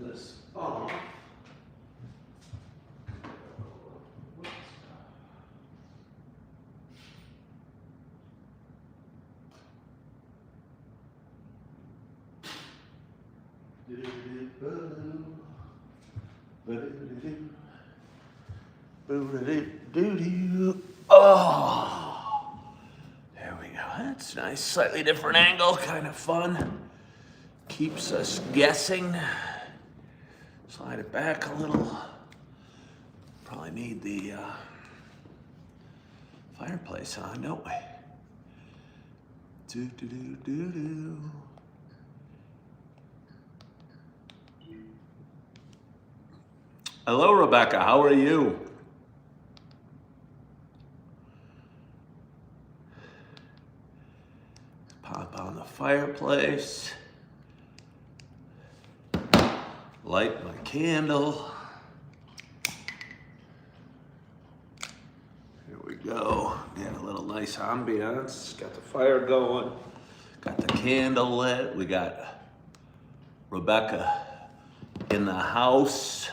this off. Oh, there we go. That's nice. Slightly different angle, kind of fun. Keeps us guessing. Slide it back a little. Probably need the fireplace on, don't we? Do do do do do. Hello, Rebecca. How are you? Pop on the fireplace. Light my candle. Here we go. Get a little nice ambiance. Got the fire going. Got the candle lit. We got Rebecca in the house.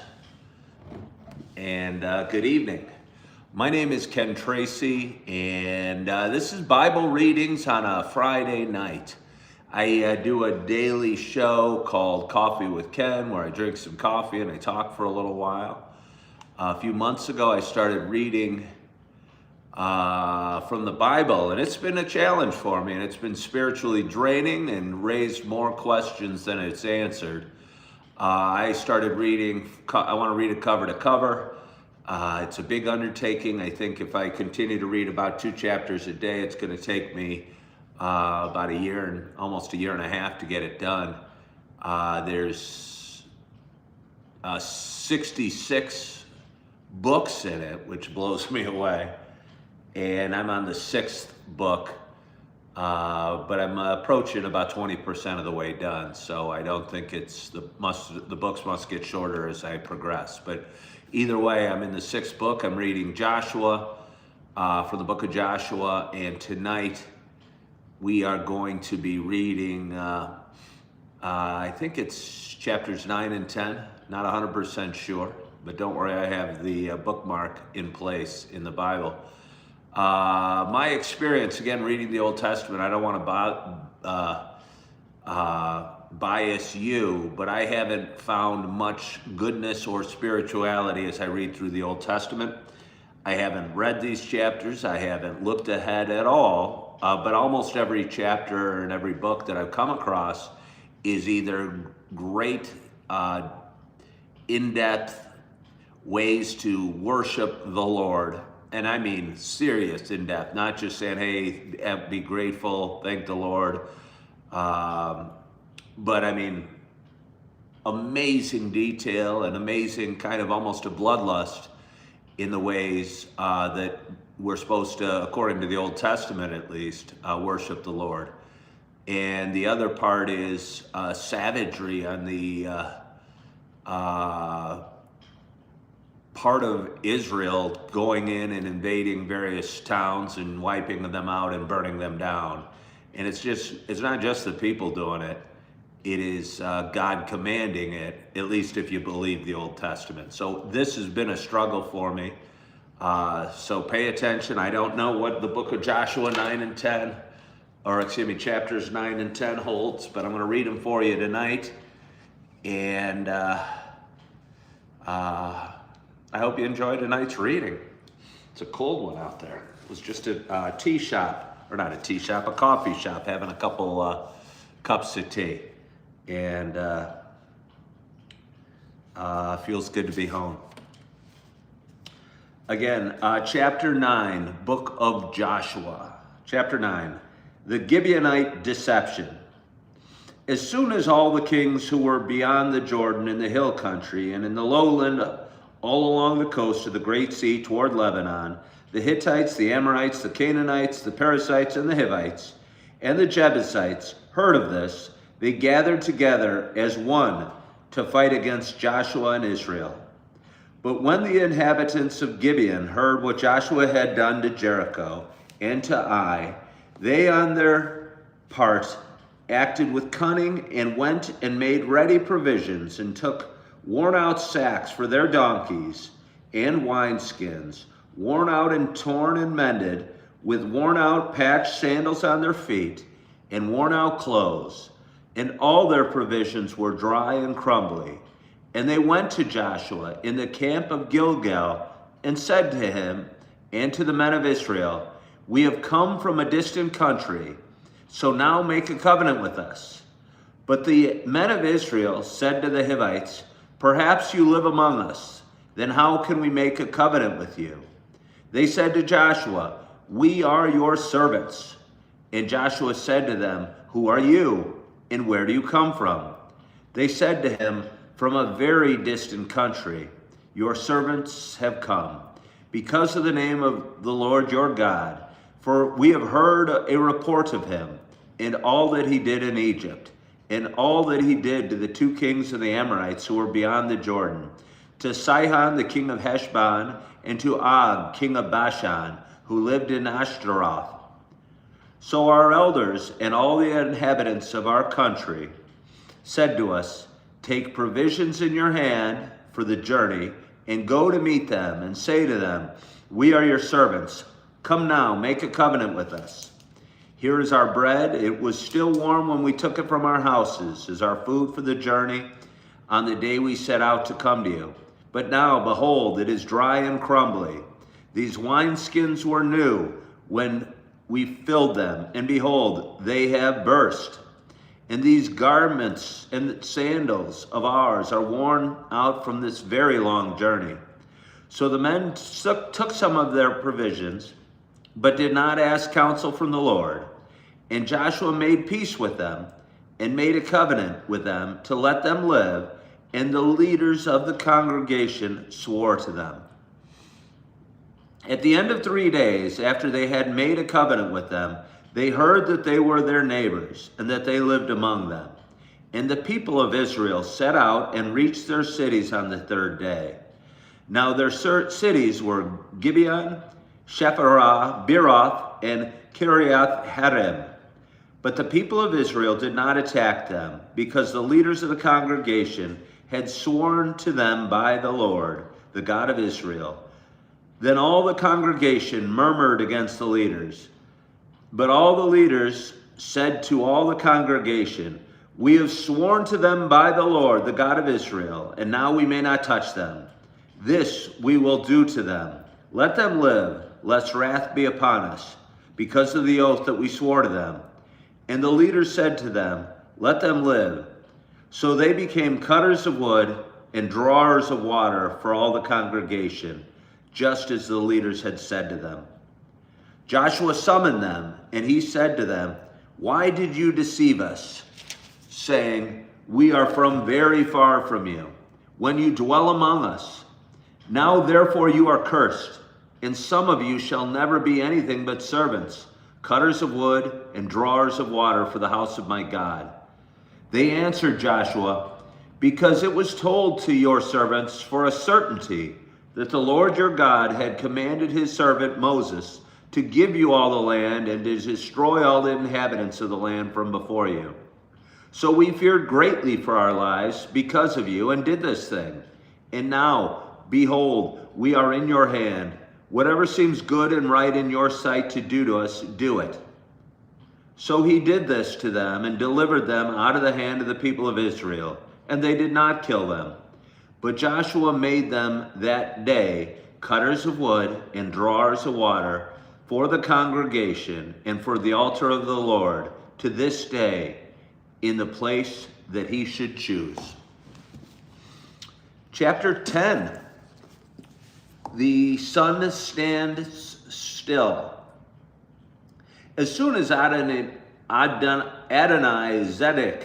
And good evening. My name is Ken Tracy, and this is Bible readings on a Friday night. I do a daily show called Coffee with Ken, where I drink some coffee and I talk for a little while. A few months ago, I started reading from the Bible, and it's been a challenge for me, and it's been spiritually draining and raised more questions than it's answered. I started reading, I want to read it cover to cover. It's a big undertaking. I think if I continue to read about 2 chapters a day, it's going to take me about a year and almost a year and a half to get it done. There's 66 books in it, which blows me away. And I'm on the 6th book. But I'm approaching about 20% of the way done, so I don't think it's the books must get shorter as I progress. But either way, I'm in the 6th book. I'm reading Joshua from the book of Joshua, and tonight we are going to be reading. I think it's chapters 9 and 10. Not 100% sure, but don't worry, I have the bookmark in place in the Bible. My experience, again, reading the Old Testament, I don't want to bias you, but I haven't found much goodness or spirituality as I read through the Old Testament. I haven't read these chapters. I haven't looked ahead at all, but almost every chapter and every book that I've come across is either great, in-depth ways to worship the Lord. And I mean serious in-depth, not just saying, hey, be grateful, thank the Lord. But I mean, amazing detail and amazing kind of almost a bloodlust in the ways that we're supposed to, according to the Old Testament at least, worship the Lord. And the other part is savagery on the part of Israel going in and invading various towns and wiping them out and burning them down. And it's not just the people doing it. It is God commanding it, at least if you believe the Old Testament. So this has been a struggle for me. So pay attention. I don't know what the book of Joshua 9 and 10, or excuse me, chapters 9 and 10 holds, but I'm going to read them for you tonight. And I hope you enjoyed tonight's reading. It's a cold one out there. It was just a tea shop, or not a tea shop, a coffee shop, having a couple cups of tea. And feels good to be home. Again, chapter 9, book of Joshua. Chapter 9, the Gibeonite deception. As soon as all the kings who were beyond the Jordan in the hill country and in the lowland all along the coast of the Great Sea toward Lebanon, the Hittites, the Amorites, the Canaanites, the Perizzites, and the Hivites, and the Jebusites heard of this, they gathered together as one to fight against Joshua and Israel. But when the inhabitants of Gibeon heard what Joshua had done to Jericho and to Ai, they on their part acted with cunning and went and made ready provisions and took worn out sacks for their donkeys and wineskins, worn out and torn and mended, with worn out patched sandals on their feet and worn out clothes. And all their provisions were dry and crumbly. And they went to Joshua in the camp of Gilgal and said to him and to the men of Israel, "We have come from a distant country, so now make a covenant with us." But the men of Israel said to the Hivites, "Perhaps you live among us, then how can we make a covenant with you?" They said to Joshua, "We are your servants." And Joshua said to them, "Who are you, and where do you come from?" They said to him, "From a very distant country. Your servants have come, because of the name of the Lord your God, for we have heard a report of him, and all that he did in Egypt, and all that he did to the two kings of the Amorites who were beyond the Jordan, to Sihon the king of Heshbon, and to Og king of Bashan, who lived in Ashtaroth. So our elders and all the inhabitants of our country said to us, 'Take provisions in your hand for the journey, and go to meet them, and say to them, We are your servants. Come now, make a covenant with us. Here is our bread. It was still warm when we took it from our houses, as our food for the journey on the day we set out to come to you. But now, behold, it is dry and crumbly. These wineskins were new when we filled them, and behold, they have burst. And these garments and sandals of ours are worn out from this very long journey.' So the men took some of their provisions, but did not ask counsel from the Lord. And Joshua made peace with them, and made a covenant with them to let them live, and the leaders of the congregation swore to them. At the end of 3 days, after they had made a covenant with them, they heard that they were their neighbors, and that they lived among them. And the people of Israel set out and reached their cities on the 3rd day. Now their cities were Gibeon, Shephirah, Beeroth, and Kiriath Harim. But the people of Israel did not attack them, because the leaders of the congregation had sworn to them by the Lord, the God of Israel. Then all the congregation murmured against the leaders. But all the leaders said to all the congregation, "We have sworn to them by the Lord, the God of Israel, and now we may not touch them. This we will do to them. Let them live, lest wrath be upon us, because of the oath that we swore to them." And the leaders said to them, "Let them live." So they became cutters of wood and drawers of water for all the congregation, just as the leaders had said to them. Joshua summoned them, and he said to them, "Why did you deceive us, saying, 'We are from very far from you,' when you dwell among us? Now therefore you are cursed, and some of you shall never be anything but servants, cutters of wood and drawers of water for the house of my God." They answered Joshua, "Because it was told to your servants for a certainty that the Lord your God had commanded his servant Moses to give you all the land and to destroy all the inhabitants of the land from before you. So we feared greatly for our lives because of you and did this thing. And now, behold, we are in your hand. Whatever seems good and right in your sight to do to us, do it." So he did this to them and delivered them out of the hand of the people of Israel, and they did not kill them. But Joshua made them that day cutters of wood and drawers of water for the congregation and for the altar of the Lord to this day in the place that he should choose. Chapter 10. The sun stands still. As soon as Adonizedek,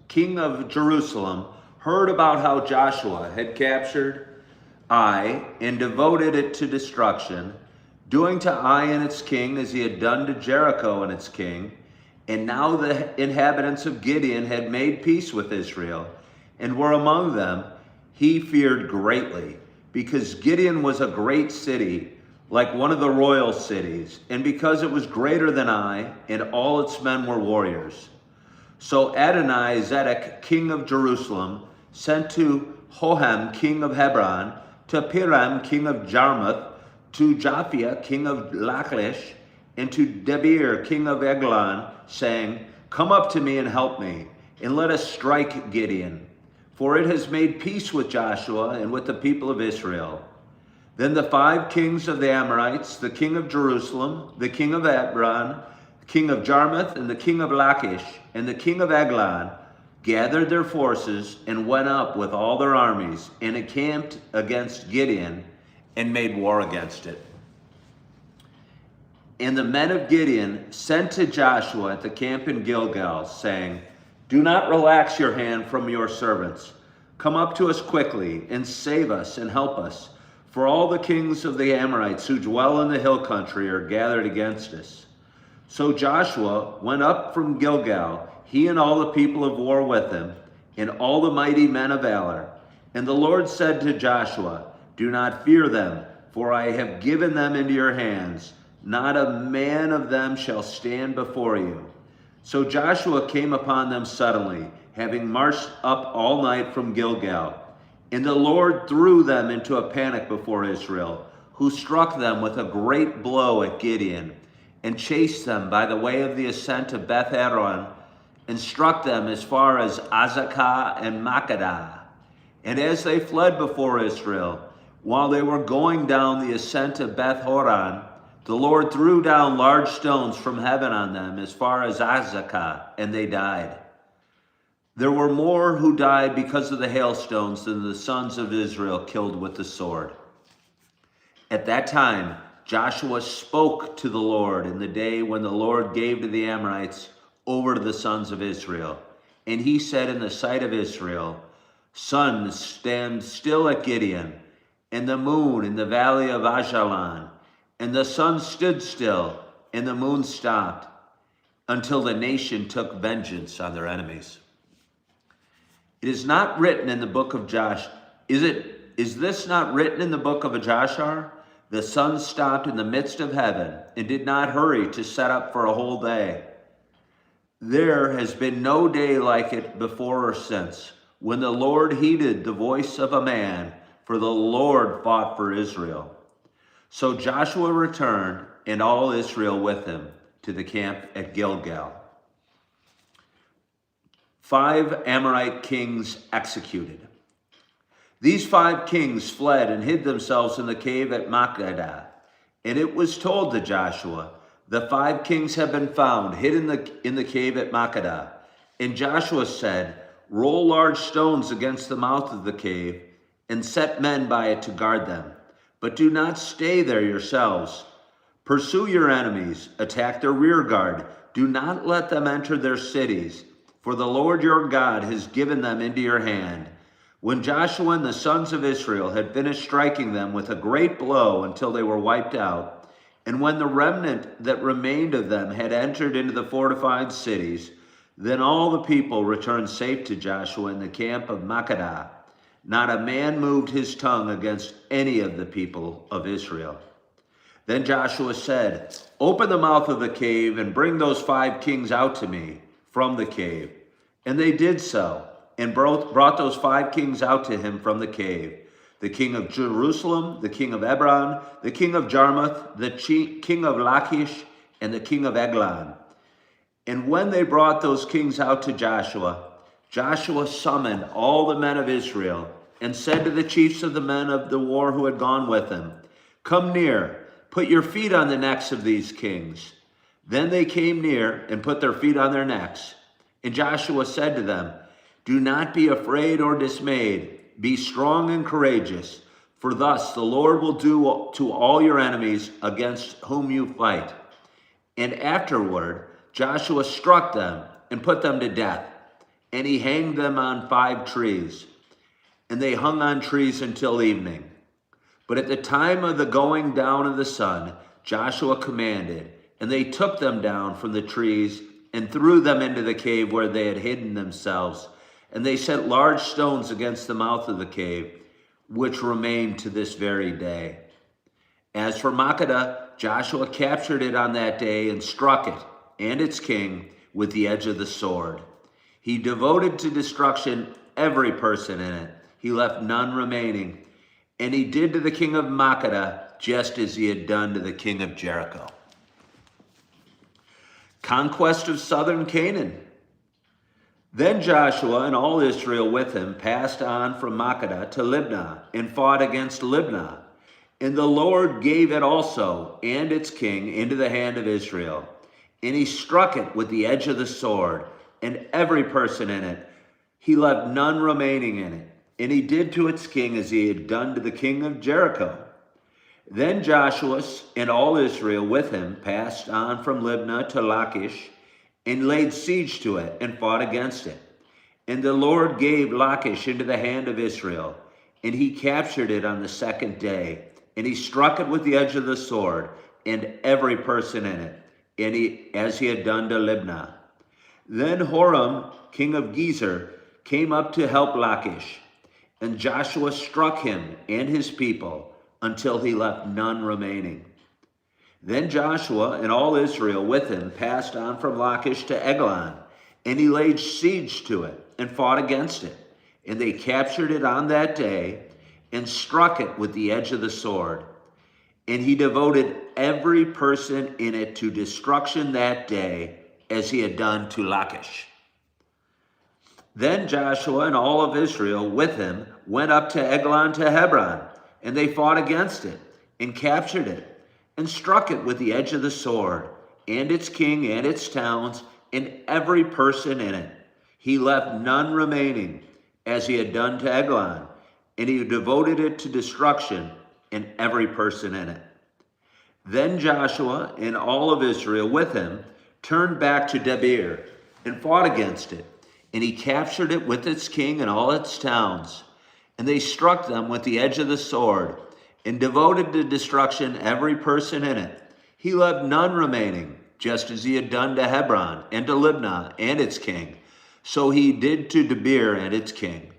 king of Jerusalem, heard about how Joshua had captured Ai and devoted it to destruction, doing to Ai and its king as he had done to Jericho and its king, and now the inhabitants of Gibeon had made peace with Israel and were among them, he feared greatly, because Gibeon was a great city, like one of the royal cities, and because it was greater than Ai, and all its men were warriors. So Adonai-Zedek, king of Jerusalem, sent to Hoham, king of Hebron, to Piram, king of Jarmuth, to Japhia, king of Lachish, and to Debir, king of Eglon, saying, Come up to me and help me, and let us strike Gideon. For it has made peace with Joshua and with the people of Israel. Then the 5 kings of the Amorites, the king of Jerusalem, the king of Hebron, the king of Jarmuth, and the king of Lachish, and the king of Eglon, gathered their forces and went up with all their armies and encamped against Gideon and made war against it. And the men of Gideon sent to Joshua at the camp in Gilgal, saying, Do not relax your hand from your servants. Come up to us quickly and save us and help us. For all the kings of the Amorites who dwell in the hill country are gathered against us. So Joshua went up from Gilgal, he and all the people of war with him, and all the mighty men of valor. And the Lord said to Joshua, Do not fear them, for I have given them into your hands. Not a man of them shall stand before you. So Joshua came upon them suddenly, having marched up all night from Gilgal. And the Lord threw them into a panic before Israel, who struck them with a great blow at Gideon, and chased them by the way of the ascent of Beth-Horon, and struck them as far as Azekah and Makkedah. And as they fled before Israel, while they were going down the ascent of Beth-Horon, the Lord threw down large stones from heaven on them as far as Azekah, and they died. There were more who died because of the hailstones than the sons of Israel killed with the sword. At that time, Joshua spoke to the Lord in the day when the Lord gave to the Amorites over to the sons of Israel. And he said in the sight of Israel, Sun, stand still at Gideon, and the moon in the valley of Ajalon. And the sun stood still, and the moon stopped, until the nation took vengeance on their enemies. It is not written in the book of Josh. Is this not written in the book of Jashar? The sun stopped in the midst of heaven and did not hurry to set up for a whole day. There has been no day like it before or since, when the Lord heeded the voice of a man, for the Lord fought for Israel. So Joshua returned, and all Israel with him, to the camp at Gilgal. 5 Amorite kings executed. These 5 kings fled and hid themselves in the cave at Makkedah. And it was told to Joshua, The 5 kings have been found hid in the cave at Makkedah. And Joshua said, Roll large stones against the mouth of the cave, and set men by it to guard them. But do not stay there yourselves. Pursue your enemies, attack their rear guard. Do not let them enter their cities, for the Lord your God has given them into your hand. When Joshua and the sons of Israel had finished striking them with a great blow until they were wiped out, and when the remnant that remained of them had entered into the fortified cities, then all the people returned safe to Joshua in the camp of Makkedah. Not a man moved his tongue against any of the people of Israel. Then Joshua said, Open the mouth of the cave and bring those 5 kings out to me from the cave. And they did so, and brought those 5 kings out to him from the cave. The king of Jerusalem, the king of Hebron, the king of Jarmuth, the king of Lachish, and the king of Eglon. And when they brought those kings out to Joshua, Joshua summoned all the men of Israel and said to the chiefs of the men of the war who had gone with him, Come near, put your feet on the necks of these kings. Then they came near and put their feet on their necks. And Joshua said to them, Do not be afraid or dismayed. Be strong and courageous, for thus the Lord will do to all your enemies against whom you fight. And afterward, Joshua struck them and put them to death, and he hanged them on 5 trees. And they hung on trees until evening. But at the time of the going down of the sun, Joshua commanded, and they took them down from the trees and threw them into the cave where they had hidden themselves. And they set large stones against the mouth of the cave, which remain to this very day. As for Makkedah, Joshua captured it on that day and struck it and its king with the edge of the sword. He devoted to destruction every person in it. He left none remaining. And he did to the king of Makkedah just as he had done to the king of Jericho. Conquest of southern Canaan. Then Joshua and all Israel with him passed on from Makkedah to Libnah and fought against Libnah. And the Lord gave it also and its king into the hand of Israel. And he struck it with the edge of the sword, and every person in it. He left none remaining in it. And he did to its king as he had done to the king of Jericho. Then Joshua and all Israel with him passed on from Libnah to Lachish, and laid siege to it, and fought against it. And the Lord gave Lachish into the hand of Israel, and he captured it on the second day. And he struck it with the edge of the sword, and every person in it, as he had done to Libnah. Then Horam, king of Gezer, came up to help Lachish, and Joshua struck him and his people until he left none remaining. Then Joshua and all Israel with him passed on from Lachish to Eglon, and he laid siege to it and fought against it. And they captured it on that day and struck it with the edge of the sword. And he devoted every person in it to destruction that day, as he had done to Lachish. Then Joshua and all of Israel with him went up to Eglon to Hebron, and they fought against it and captured it and struck it with the edge of the sword, and its king and its towns and every person in it. He left none remaining, as he had done to Eglon, and he devoted it to destruction and every person in it. Then Joshua and all of Israel with him turned back to Debir and fought against it, and he captured it with its king and all its towns. And they struck them with the edge of the sword and devoted to destruction every person in it. He left none remaining, just as he had done to Hebron and to Libnah and its king. So he did to Debir and its king.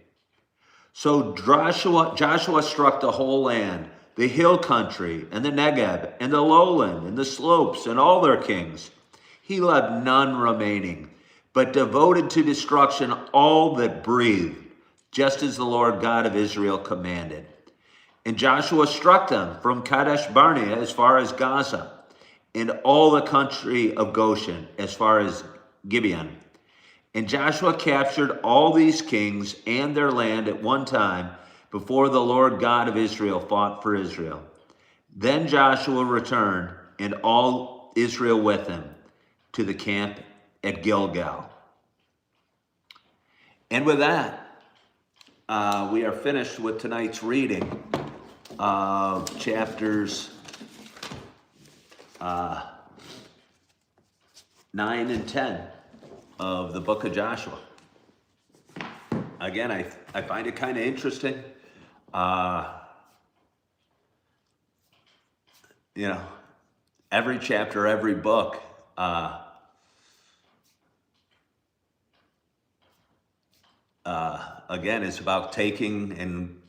So Joshua struck the whole land, the hill country and the Negeb and the lowland and the slopes and all their kings. He left none remaining, but devoted to destruction all that breathed, just as the Lord God of Israel commanded. And Joshua struck them from Kadesh Barnea as far as Gaza, and all the country of Goshen as far as Gibeon. And Joshua captured all these kings and their land at one time before the Lord God of Israel fought for Israel. Then Joshua returned, and all Israel with him, to the camp at Gilgal. And with that, we are finished with tonight's reading of chapters 9 and 10 of the book of Joshua. Again, I find it kind of interesting. Every chapter, every book, again, it's about taking and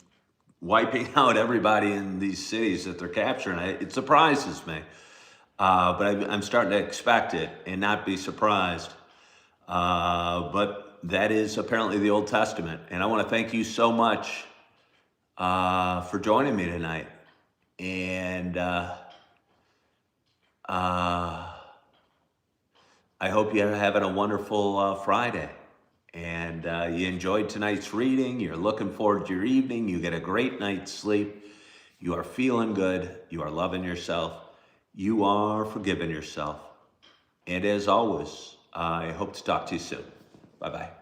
wiping out everybody in these cities that they're capturing. It surprises me, but I'm starting to expect it and not be surprised. But that is apparently the Old Testament. And I want to thank you so much for joining me tonight. And I hope you're having a wonderful Friday. And you enjoyed tonight's reading. You're looking forward to your evening. You get a great night's sleep. You are feeling good. You are loving yourself. You are forgiving yourself. And as always, I hope to talk to you soon. Bye-bye.